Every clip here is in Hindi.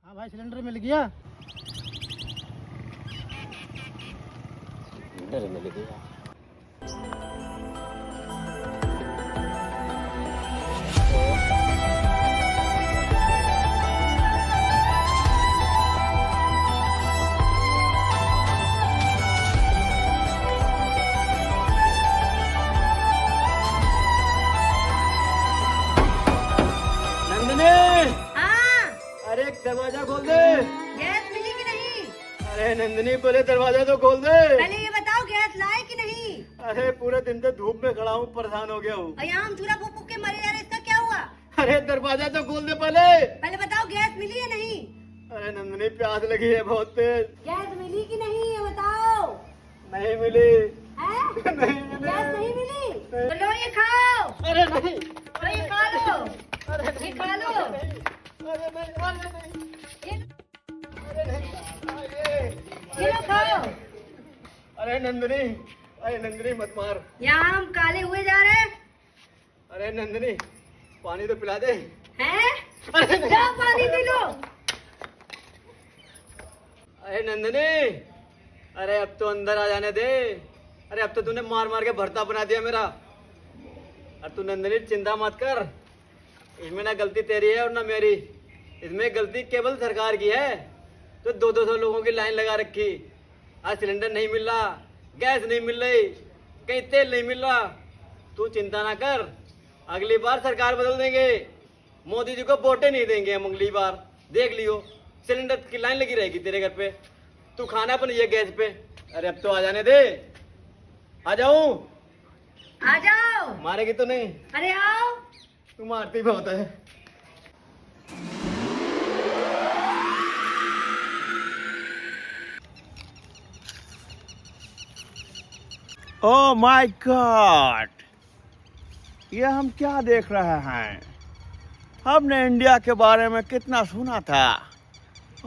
हाँ भाई, सिलेंडर मिल गया। सिलेंडर मिल गया। नंदिनी, हाँ, अरे एक दरवाजा खोल दे। गैस मिली कि नहीं? अरे नंदिनी, पहले दरवाजा तो खोल दे। पहले ये बताओ गैस लाए कि नहीं? अरे पूरे दिन से धूप में खड़ा हूँ, परेशान हो गया हूँ। और यहाँ हम चूरा फूक फूक के मरे जा रहे, इसका क्या हुआ? अरे दरवाजा तो खोल दे पहले। पहले बताओ गैस मिली या नहीं? अरे नंदिनी, प्यास लगी है बहुत तेज। गैस मिली कि नहीं ये बताओ। नहीं मिली। हैं? नहीं मिली। गैस नहीं मिली? तो लो ये खाओ। अरे नहीं। और ये खा लो। अरे ये खा लो। अरे नहीं, अरे नहीं। ये अरे नहीं। ये लो खाओ। अरे नंदिनी, अरे नंदिनी मत मार। यहाँ हम काले हुए जा रहे हैं। अरे नंदिनी, पानी तो पिला दे। हैं? अरे नहीं। जाओ पानी पी लो। अरे नंदिनी, अरे अब तो अंदर आ जाने दे। अरे अब तो तूने मार मार के भरता बना दिया मेरा। और तू नंदिनी चिंता मत कर, इसमें ना गलती तेरी है और ना मेरी। इसमें गलती केवल सरकार की है। तो 200 लोगों की लाइन लगा रखी। आज सिलेंडर नहीं मिल रहा, गैस नहीं मिल रही, कहीं तेल नहीं मिल रहा। तू चिंता ना कर, अगली बार सरकार बदल देंगे। मोदी जी को वोटें नहीं देंगे हम अगली बार, देख लियो। सिलेंडर की लाइन लगी रहेगी तेरे घर पे, तू खाना बनाइए गैस पे। अरे अब तो आ जाने दे। आ जाऊं? आ जाओ। मारेगी तो नहीं? अरे आओ। तू मारती बहुत है। ओह माय गॉड, ये हम क्या देख रहे हैं? हमने इंडिया के बारे में कितना सुना था,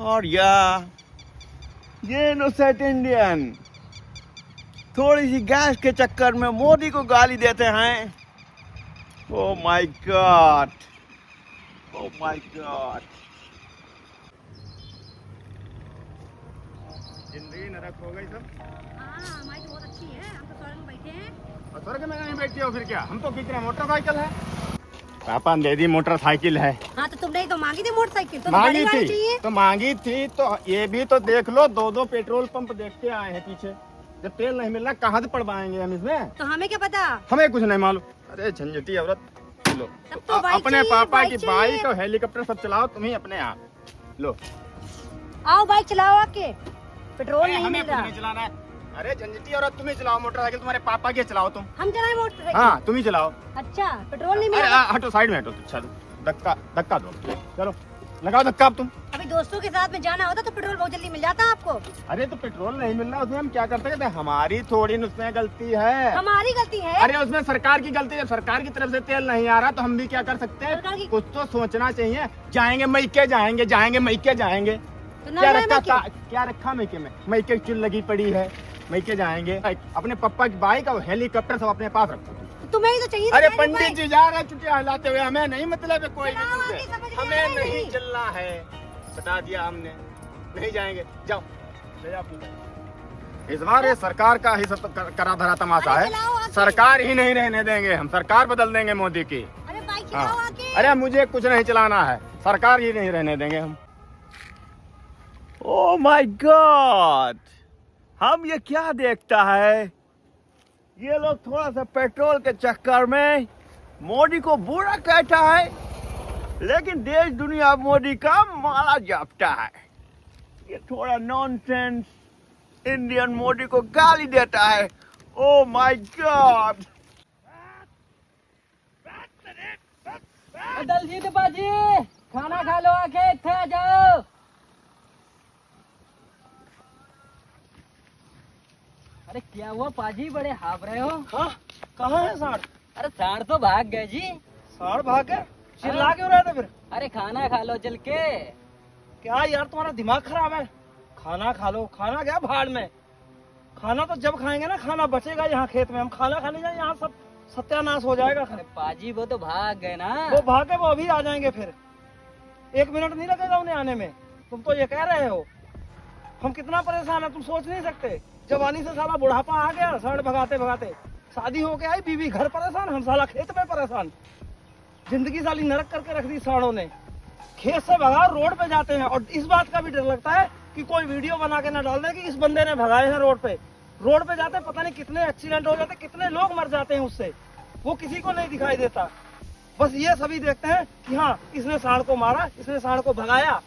और ये इनोसेंट इंडियन थोड़ी सी गैस के चक्कर में मोदी को गाली देते हैं। Oh my God, oh my God. जिंदगी नरक हो गई सब। हाँ, हमारी तो बहुत अच्छी है, हम तो स्वर्ग में बैठे हैं। और स्वर्ग में नहीं बैठती हो फिर क्या? हम तो खींच रहे हैं, मोटरसाइकिल है। पापा ने दे दी मोटरसाइकिल है। हाँ तो तुमने ही तो मांगी थी मोटरसाइकिल, तो मांगी बड़ी गाड़ी थी चाहिए। तो मांगी थी तो ये भी तो देख लो, 2 पेट्रोल पंप देखते आए हैं पीछे। जब तेल नहीं मिल रहा कहाँ से पड़वाएंगे हम इसमें? तो हमें क्या पता। हमें कुछ नहीं मालूम। अरे झंझटी औरत। लो तब तो बाइक अपने चाहिए, पापा बाइक की चाहिए। बाइक और हेलीकॉप्टर सब चलाओ तुम ही अपने आप। लो आओ बाइक चलाओ आके, पेट्रोल अरे नहीं हमें मिल कुछ रहा। नहीं चलाना है। अरे झंझटी औरत तुम ही चलाओ मोटरसाइकिल, तुम्हारे पापा की चलाओ तुम। हम चलाए मोटरसाइकिल। हाँ तुम ही चलाओ। अच्छा, पेट्रोल नहीं मिल अरे रहा। हटो साइड में हटो। अच्छा धक्का धक्का दो, चलो लगाओ धक्का अब तुम। अभी दोस्तों के साथ में जाना होता तो पेट्रोल बहुत जल्दी मिल जाता आपको। अरे तो पेट्रोल नहीं मिल रहा, उसमें हम क्या कर सकते हैं? हमारी थोड़ी न उसमें गलती है। हमारी गलती है। अरे उसमें सरकार की गलती है। सरकार की तरफ से तेल नहीं आ रहा तो हम भी क्या कर सकते सरकार हैं? की- कुछ तो सोचना चाहिए। जाएंगे मैके, जाएंगे जाएंगे मैके जाएंगे। तो ना क्या मैं रखा क्यों? क्या रखा मैके में? मैके की चुल लगी पड़ी है, मैके जाएंगे। अपने पापा की बाइक और हेलीकॉप्टर सब अपने पास रखो तुम। तुम्हें ही तो चाहिए। अरे था पंडित बाइक। जी जा रहे हैं चुटिया हिलाते हुए, हमें नहीं मतलब है कोई भी चलाओ तुमसे। आगे, समझ में हमें आया नहीं नहीं। चलना है, बता दिया हमने। नहीं जाएंगे, जाओ ले जाओ अपनी बाइक। इस बार ये सरकार का ही सब करा धरा तमाशा अरे है। चलाओ आगे। सरकार ही नहीं रहने देंगे हम, सरकार बदल देंगे मोदी की। अरे बाइक चलाओ हाँ। आके। अरे मुझे कुछ नहीं चलाना है, सरकार ही नहीं रहने देंगे हम। ओह माय गॉड, हम ये क्या देखता है? ये लोग थोड़ा सा पेट्रोल के चक्कर में मोदी को बुरा कहता है, लेकिन देश दुनिया मोदी का माला जपता है। ये थोड़ा नॉनसेंस इंडियन मोदी को गाली देता है। Oh my God. दलजीत बाजी, खाना खा लो आके, इत्थे आ जाओ। अरे क्या हुआ पाजी, बड़े हाफ रहे हो? हाँ, कहाँ है साढ़? अरे साढ़ तो भाग गए जी। साढ़ भाग गए? चिल्ला क्यों रहे थे फिर? अरे खाना खा लो चल के। क्या यार तुम्हारा दिमाग खराब है? खाना खा लो। खाना क्या भाड़ में? खाना तो जब खाएंगे ना, खाना बचेगा यहाँ खेत में। हम खाना खाने जाए यहाँ सब सत्यानाश हो जाएगा। अरे पाजी वो तो भाग गए ना। वो भागे, वो अभी आ जाएंगे फिर। 1 मिनट नहीं लगेगा उन्हें आने में। तुम तो ये कह रहे हो। हम कितना परेशान है तुम सोच नहीं सकते। जवानी से साला बुढ़ापा आ गया, सांड भगाते भगाते। शादी होके आई, बीवी घर परेशान, हम साला खेत में परेशान। जिंदगी साली नरक करके रख दी सांडों ने। खेत से भगा रोड पे जाते हैं, और इस बात का भी डर लगता है कि कोई वीडियो बना के ना डाल दे कि इस बंदे ने भगाए हैं रोड पे। रोड पे जाते पता नहीं कितने एक्सीडेंट हो जाते, कितने लोग मर जाते हैं उससे, वो किसी को नहीं दिखाई देता। बस ये सभी देखते हैं कि हाँ इसने सांड को मारा, इसने सांड को भगाया।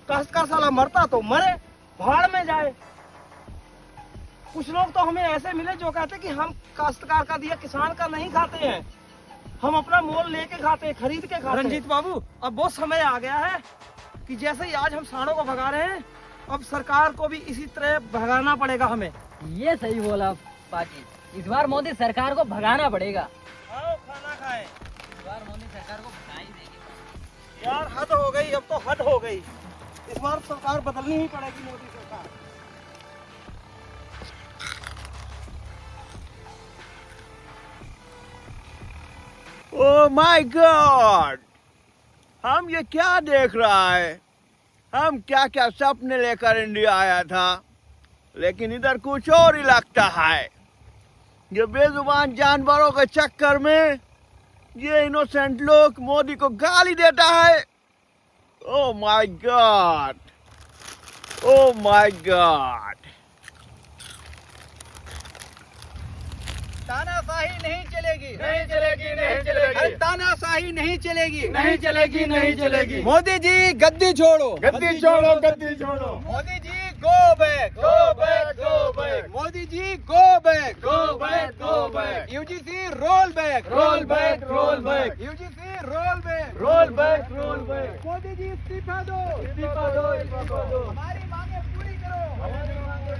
काश्तकार साला मरता तो मरे, भाड़ में जाए। कुछ लोग तो हमें ऐसे मिले जो कहते कि हम काश्तकार का दिया किसान का नहीं खाते हैं, हम अपना मोल लेके खाते हैं, खरीद के खाते हैं। रंजीत बाबू, अब वो समय आ गया है कि जैसे ही आज हम सांडों को भगा रहे हैं, अब सरकार को भी इसी तरह भगाना पड़ेगा हमें। ये सही बोला पाजी, इस बार मोदी सरकार को भगाना पड़ेगा। आओ खाना खाएं। इस बार मोदी सरकार को भगा ही देगी। यार हद हो गई, अब तो हद हो गई। इस बार सरकार बदलनी ही पड़ेगी, मोदी सरकार। ओ माय गॉड, हम ये क्या देख रहा है? हम क्या क्या सपने लेकर इंडिया आया था, लेकिन इधर कुछ और ही लगता है। ये बेजुबान जानवरों के चक्कर में ये इनोसेंट लोग मोदी को गाली देता है। Oh my God, oh my God. तानाशाही नहीं चलेगी, नहीं चलेगी, नहीं चलेगी। अरे तानाशाही नहीं चलेगी, नहीं चलेगी, नहीं चलेगी। मोदी जी गद्दी छोड़ो, गद्दी छोड़ो, गद्दी छोड़ो। Modi ji go back, go back, go back. Modi ji go back, go back, go back. UGC roll back, roll back, roll back. UGC roll back, roll back, roll back. Modi ji इस्तीफा दो, इस्तीफा दो, इस्तीफा दो। हमारी मांगे पूरी करो।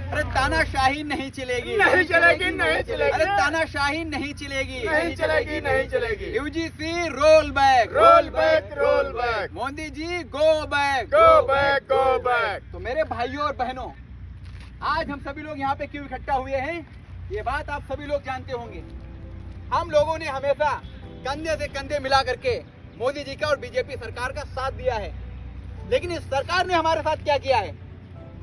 अरे तानाशाही नहीं चलेगी, नहीं चलेगी, नहीं चलेगी। अरे तानाशाही नहीं चलेगी, नहीं चलेगी, नहीं चलेगी। UGC roll back, roll back, roll back. Modi ji go back, go back, go back. तो मेरे भाइयों और बहनों, आज हम सभी लोग यहाँ पे क्यों इकट्ठा हुए हैं, ये बात आप सभी लोग जानते होंगे। हम लोगों ने हमेशा कंधे से कंधे मिला करके मोदी जी का और बीजेपी सरकार का साथ दिया है, लेकिन इस सरकार ने हमारे साथ क्या किया है,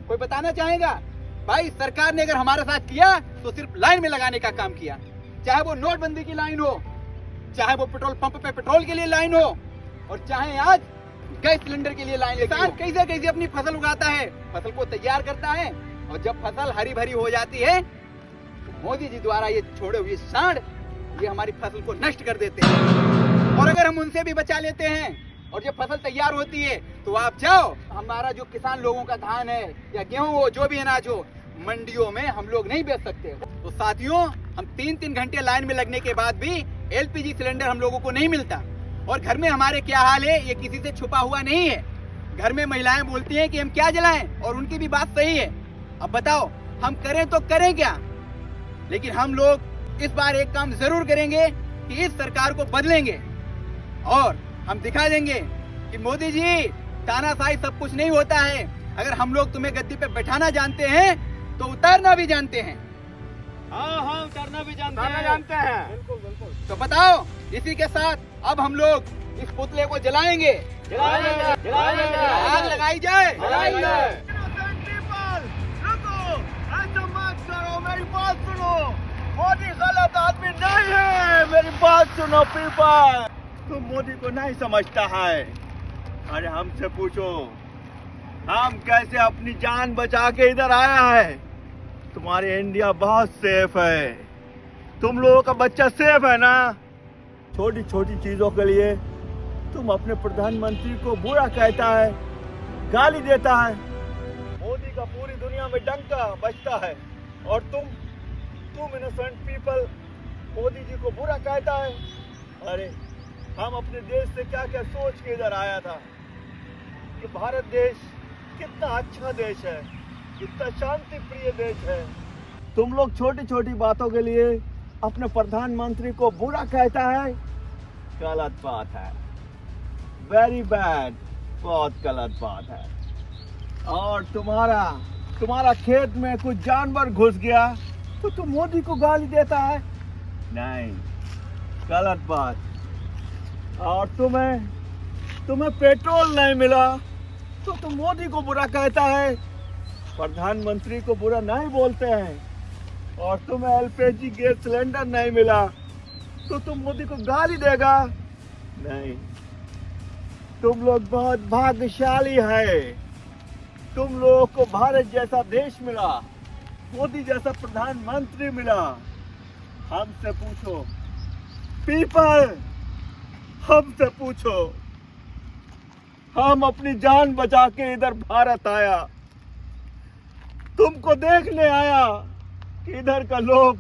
कोई बताना चाहेगा? भाई सरकार ने अगर हमारे साथ किया तो सिर्फ लाइन में लगाने का काम किया, चाहे वो नोटबंदी की लाइन हो, चाहे वो पेट्रोल पंप पे पेट्रोल के लिए लाइन हो, और चाहे आज गैस सिलेंडर के लिए लाइन। किसान कैसे कैसे अपनी फसल उगाता है, फसल को तैयार करता है, और जब फसल हरी भरी हो जाती है तो मोदी जी द्वारा ये छोड़े हुए सांड ये हमारी फसल को नष्ट कर देते हैं। और अगर हम उनसे भी बचा लेते हैं और जब फसल तैयार होती है तो आप जाओ, हमारा जो किसान लोगों का धान है या गेहूं हो, जो भी अनाज हो, मंडियों में हम लोग नहीं बेच सकते। तो साथियों, हम 3-3 घंटे लाइन में लगने के बाद भी एलपीजी सिलेंडर हम लोगों को नहीं मिलता। और घर में हमारे क्या हाल है ये किसी से छुपा हुआ नहीं है। घर में महिलाएं बोलती हैं कि हम क्या जलाएं, और उनकी भी बात सही है। अब बताओ हम करें तो करें क्या? लेकिन हम लोग इस बार एक काम जरूर करेंगे कि इस सरकार को बदलेंगे, और हम दिखा देंगे कि मोदी जी तानाशाही सब कुछ नहीं होता है। अगर हम लोग तुम्हें गद्दी पे बैठाना जानते हैं तो उतारना भी जानते हैं। हाँ, उतारना भी जानते हैं। बिल्कुल बिल्कुल। तो बताओ, इसी के साथ अब हम लोग इस पुतले को जलाएंगे, आग लगाई जाए। मेरी बात सुनो, मोदी गलत आदमी नहीं है। मेरी बात सुनो पीपल, तुम मोदी को नहीं समझता है। अरे हमसे पूछो, हम कैसे अपनी जान बचा के इधर आया है। तुम्हारे इंडिया बहुत सेफ है, तुम लोगों का बच्चा सेफ है ना। छोटी छोटी चीजों के लिए तुम अपने प्रधानमंत्री को बुरा कहता है, गाली देता है। मोदी का पूरी दुनिया में डंका बजता है, और तुम इनोसेंट पीपल मोदी जी को बुरा कहता है। अरे हम अपने देश से क्या क्या सोच के इधर आया था कि भारत देश कितना अच्छा देश है, कितना शांति प्रिय देश है। तुम लोग छोटी छोटी बातों के लिए अपने प्रधानमंत्री को बुरा कहता है, गलत बात है, वेरी बैड, बहुत गलत बात है। और तुम्हारा खेत में कुछ जानवर घुस गया तो तुम मोदी को गाली देता है, नहीं, गलत बात। और तुम्हें पेट्रोल नहीं मिला तो तुम मोदी को बुरा कहता है, प्रधानमंत्री को बुरा नहीं बोलते हैं। और तुम्हें एलपीजी गैस सिलेंडर नहीं मिला तो तुम मोदी को गाली देगा? नहीं, तुम लोग बहुत भाग्यशाली है। तुम लोगों को भारत जैसा देश मिला, मोदी जैसा प्रधानमंत्री मिला। हमसे पूछो पीपल, हमसे पूछो। हम अपनी जान बचा के इधर भारत आया, तुमको देखने आया कि इधर का लोग,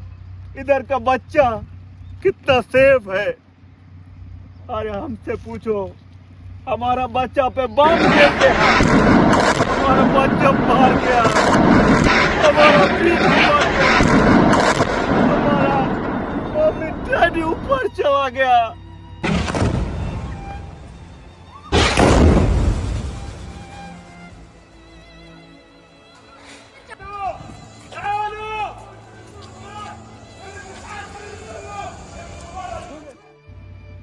इधर का बच्चा कितना सेफ है। अरे हमसे पूछो, हमारा बच्चा पे बम गिर गया, हमारा बच्चा मार गया, हमारा पीठ मार गया, हमारा मम्मी डैडी ऊपर चला गया।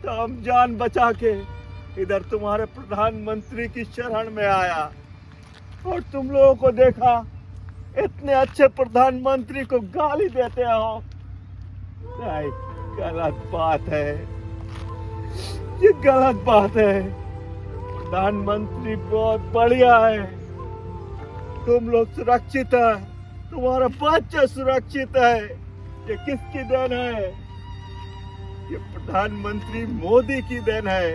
तो हम जान बचा के इधर तुम्हारे प्रधानमंत्री की शरण में आया, और तुम लोगों को देखा इतने अच्छे प्रधानमंत्री को गाली देते हो। नहीं, गलत बात है, ये गलत बात है। प्रधानमंत्री बहुत बढ़िया है, तुम लोग सुरक्षित है, तुम्हारा बच्चा सुरक्षित है। ये किसकी देन है? ये प्रधानमंत्री मोदी की देन है।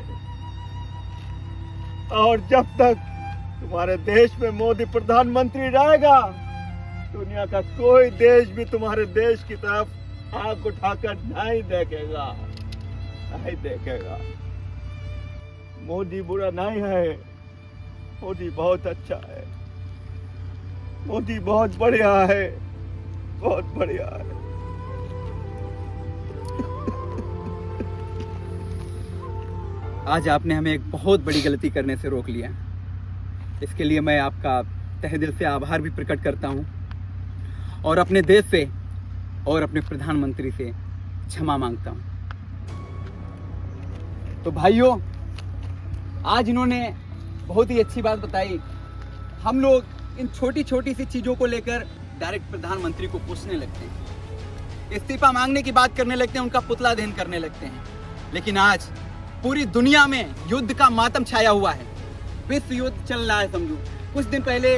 और जब तक तुम्हारे देश में मोदी प्रधानमंत्री रहेगा, दुनिया का कोई देश भी तुम्हारे देश की तरफ आंख उठाकर नहीं देखेगा, नहीं देखेगा। मोदी बुरा नहीं है, मोदी बहुत अच्छा है, मोदी बहुत बढ़िया है, बहुत बढ़िया है। आज आपने हमें एक बहुत बड़ी गलती करने से रोक लिया। इसके लिए मैं आपका तहे दिल से आभार भी प्रकट करता हूं, और अपने देश से और अपने प्रधानमंत्री से क्षमा मांगता हूं। तो भाइयों, आज इन्होंने बहुत ही अच्छी बात बताई। हम लोग इन छोटी छोटी सी चीज़ों को लेकर डायरेक्ट प्रधानमंत्री को पूछने लगते हैं, इस्तीफा मांगने की बात करने लगते हैं, उनका पुतला दहन करने लगते हैं। लेकिन आज पूरी दुनिया में युद्ध का मातम छाया हुआ है, विश्व युद्ध चल रहा है समझो। कुछ दिन पहले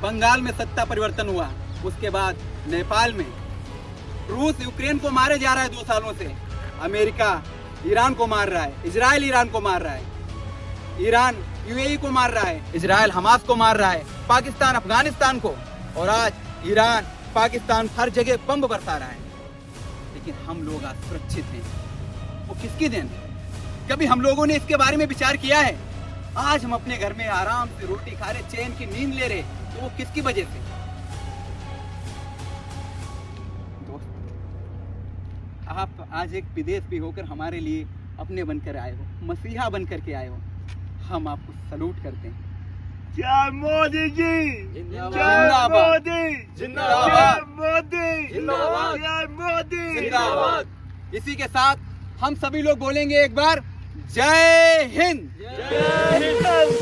बंगाल में सत्ता परिवर्तन हुआ, उसके बाद नेपाल में रूस यूक्रेन को मारे जा रहा है 2 सालों से, अमेरिका ईरान को मार रहा है, इजराइल ईरान को मार रहा है, ईरान यूएई को मार रहा है, इजराइल हमास को मार रहा है, पाकिस्तान अफगानिस्तान को, और आज ईरान पाकिस्तान हर जगह बम बरसा रहा है। लेकिन हम लोग आज सुरक्षित हैं, वो किसकी देन है? कभी हम लोगों ने इसके बारे में विचार किया है? आज हम अपने घर में आराम से रोटी खा रहे, चैन की नींद ले रहे, तो वो किसकी वजह से? दोस्त, आप आज एक विदेश भी होकर हमारे लिए अपने बनकर आए हो, मसीहा बनकर के आए हो। हम आपको सलूट करते हैं। जय मोदी जी, जिंदाबाद। जय मोदी, जिंदाबाद। जय मोदी, जिंदाबाद। जय मोदी, जिंदाबाद। इसी के साथ हम सभी लोग बोलेंगे एक बार, जय हिंद। जय हिंद।